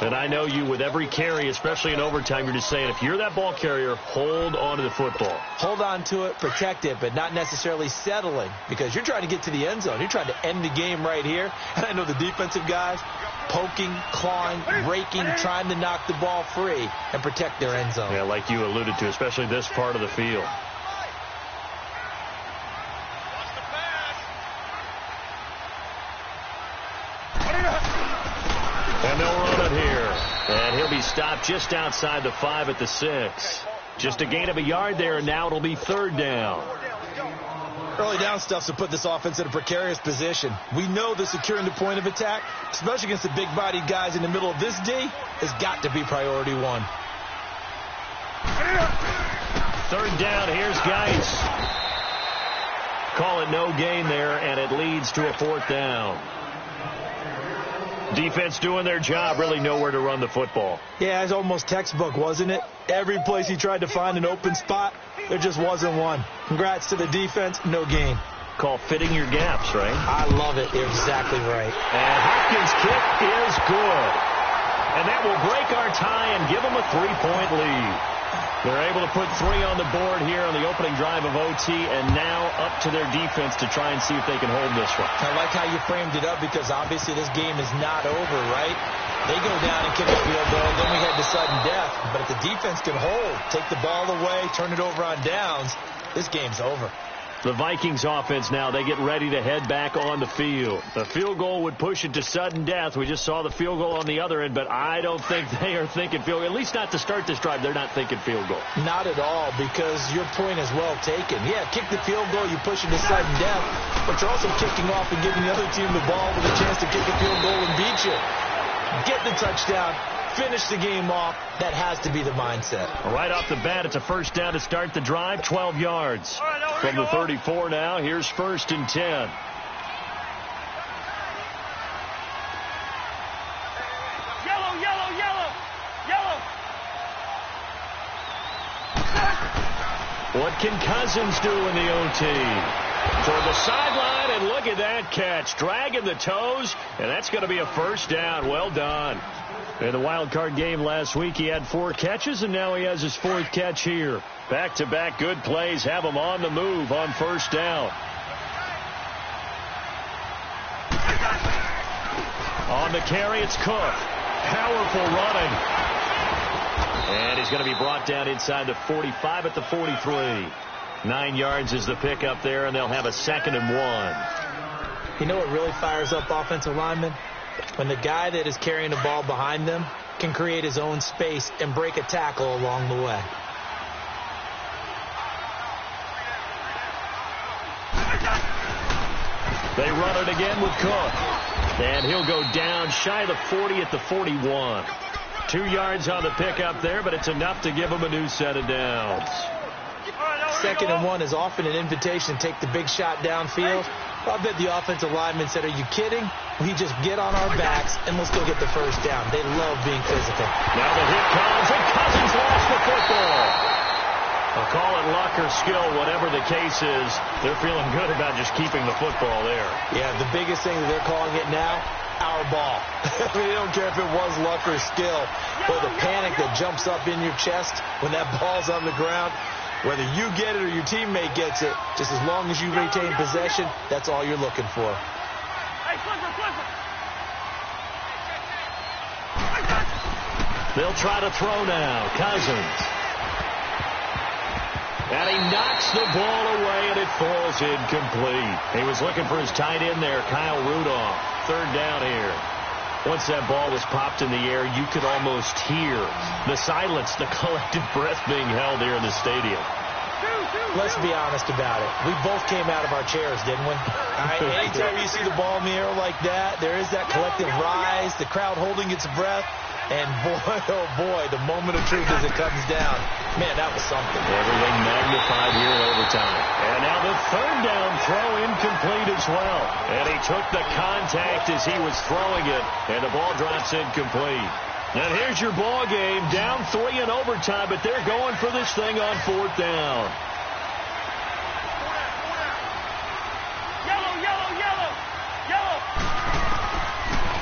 A: And I know you, with every carry, especially in overtime, you're just saying, if you're that ball carrier, hold on to the football.
B: Hold on to it, protect it, but not necessarily settling, because you're trying to get to the end zone. You're trying to end the game right here. And I know the defensive guys poking, clawing, raking, trying to knock the ball free and protect their end zone.
A: Yeah, like you alluded to, especially this part of the field. And they'll run it here. And he'll be stopped just outside the 5 at the 6. Just a gain of a yard there, and now it'll be 3rd down.
B: Early down stuff's to put this offense in a precarious position. We know that securing the point of attack, especially against the big-bodied guys in the middle of this D, has got to be priority 1.
A: 3rd down, here's Geis. Call it no gain there, and it leads to a 4th down. Defense doing their job, really nowhere to run the football.
B: Yeah, it's almost textbook, wasn't it? Every place he tried to find an open spot, there just wasn't one. Congrats to the defense, no gain.
A: Call fitting your gaps, right?
B: I love it. You're exactly right.
A: And Hopkins' kick is good. And that will break our tie and give them a 3-point lead. They're able to put 3 on the board here on the opening drive of OT, and now up to their defense to try and see if they can hold this one.
B: I like how you framed it up, because obviously this game is not over, right? They go down and kick a field goal, then we head to sudden death. But if the defense can hold, take the ball away, turn it over on downs, this game's over.
A: The Vikings offense now, they get ready to head back on the field. The field goal would push it to sudden death. We just saw the field goal on the other end, but I don't think they are thinking field goal. At least not to start this drive. They're not thinking field goal.
B: Not at all, because your point is well taken. Yeah, kick the field goal, you push it to sudden death, but you're also kicking off and giving the other team the ball with a chance to kick a field goal and beat you. Get the touchdown. Finish the game off. That has to be the mindset.
A: Right off the bat, it's a 1st down to start the drive, 12 yards. From the 34 now, here's 1st and 10.
C: Yellow, yellow, yellow, yellow.
A: What can Cousins do in the OT? Toward the sideline, and look at that catch. Dragging the toes, and that's going to be a 1st down. Well done. In the wild card game last week, he had 4 catches, and now he has his 4th catch here. Back-to-back good plays have him on the move on 1st down. On the carry, it's Cook. Powerful running. And he's going to be brought down inside the 45 at the 43. 9 yards is the pickup there, and they'll have a 2nd and 1.
B: You know what really fires up offensive linemen? When the guy that is carrying the ball behind them can create his own space and break a tackle along the way.
A: They run it again with Cook. And he'll go down shy of the 40 at the 41. 2 yards on the pickup there, but it's enough to give him a new set of downs.
B: 2nd and 1 is often an invitation to take the big shot downfield. I bet the offensive lineman said, are you kidding? We just get on our backs and let's go get the 1st down. They love being physical.
A: Now the hit comes, and Cousins lost the football. I'll call it luck or skill, whatever the case is. They're feeling good about just keeping the football there.
B: Yeah, the biggest thing that they're calling it now, our ball. They don't care if it was luck or skill, or the panic that jumps up in your chest when that ball's on the ground. Whether you get it or your teammate gets it, just as long as you retain possession, that's all you're looking for.
C: Hey, Clifford, Clifford.
A: They'll try to throw now. Cousins. And he knocks the ball away, and it falls incomplete. He was looking for his tight end there, Kyle Rudolph. 3rd down here. Once that ball was popped in the air, you could almost hear the silence, the collective breath being held here in the stadium.
B: Let's be honest about it. We both came out of our chairs, didn't we? All right, anytime you see the ball in the air like that, there is that collective rise, the crowd holding its breath. And boy, oh boy, the moment of truth as it comes down. Man, that was something.
A: Everything magnified here in overtime. And now the 3rd down throw incomplete as well. And he took the contact as he was throwing it, and the ball drops incomplete. And here's your ball game, down 3 in overtime, but they're going for this thing on 4th down.
C: Yellow, yellow, yellow, yellow.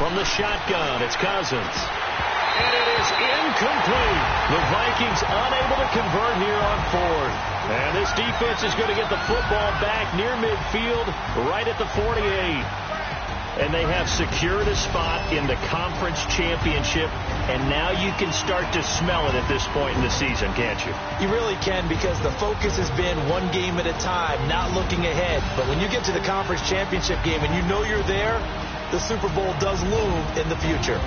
A: From the shotgun, it's Cousins. And it is incomplete. The Vikings unable to convert here on fourth. And this defense is going to get the football back near midfield, right at the 48. And they have secured a spot in the conference championship, and now you can start to smell it at this point in the season, can't you?
B: You really can, because the focus has been one game at a time, not looking ahead. But when you get to the conference championship game and you know you're there, the Super Bowl does loom in the future.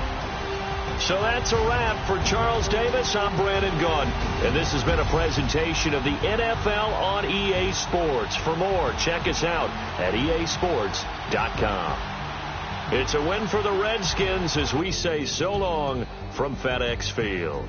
A: So that's a wrap for Charles Davis. I'm Brandon Gaudin, and this has been a presentation of the NFL on EA Sports. For more, check us out at easports.com. It's a win for the Redskins as we say so long from FedEx Field.